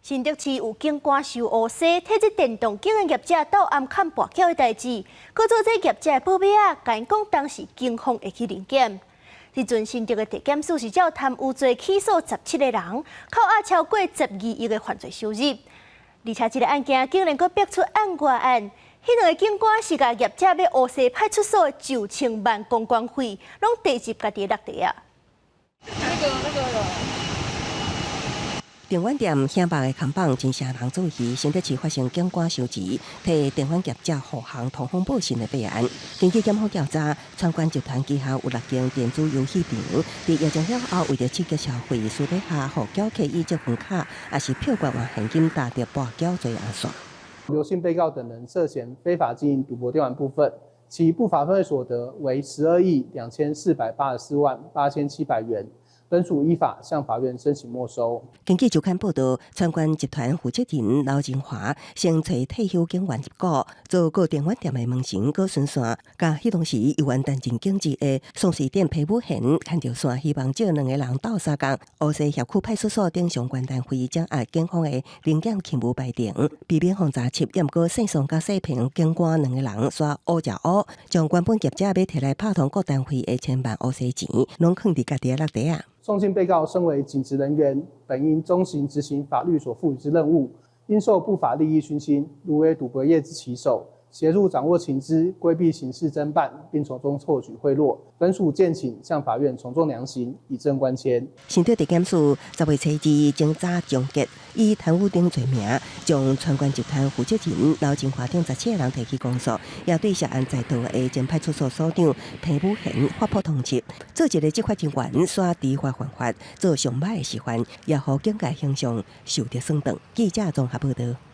新竹市有警官收乌西，替这电动警的业者到暗砍跋筊的代志，搁做这业者的保镖啊，甲因讲当时警方会去临检。时阵新竹的地检署是照贪污罪起诉17个人，扣押超过12亿的犯罪收入。而且这个案件竟然搁逼出案外案，迄两个警官是甲业者要乌西派出所9000万公关费，拢地入家己的落地啊。电玩店响爆的扛棒真城人注意，新竹市发生警官收钱，替电玩业者护航通风报信的备案。根据检方调查，川关集团旗下有6间电子游戏场，在疫情了后，为了刺激消费，私底下互缴客以积分卡，也是票券换现金，达到跋筊罪案线。刘姓被告等人涉嫌非法经营赌博电玩部分，其不法分配所得为12亿2484万8700元。本属依法向法院申请没收。根据周刊报道，川关集团负责人刘金华先找退休警员入股，做个电玩店的门神搁顺线，甲迄当时游玩单进经济的宋氏店皮武贤牵着线，希望这两个人斗相共。乌西辖区派出所顶相关单位掌握警方的临检勤务排程，避免防查测验过线上甲视频警官两个人耍乌食乌，将原本业者要摕来拍通各单位的1000万乌西钱，拢藏伫家己的落地啊。宋姓被告身为警职人员，本应忠行执行法律所赋予之任务，因受不法利益熏心，如为赌博业之旗手，协助掌握情资，规避刑事侦办，并从中获取贿赂，本属建请向法院从重量刑，以正关签。新竹地检署10月初2侦查终结，以贪污等罪名，将川关集团负责人刘金华等17个人提起公诉，也对涉案在逃的前派出所所长皮武贤发布通缉。做一个执法人员，耍知法犯法，做上歹的示范，也予警界形象受到损伤。记者综合报道。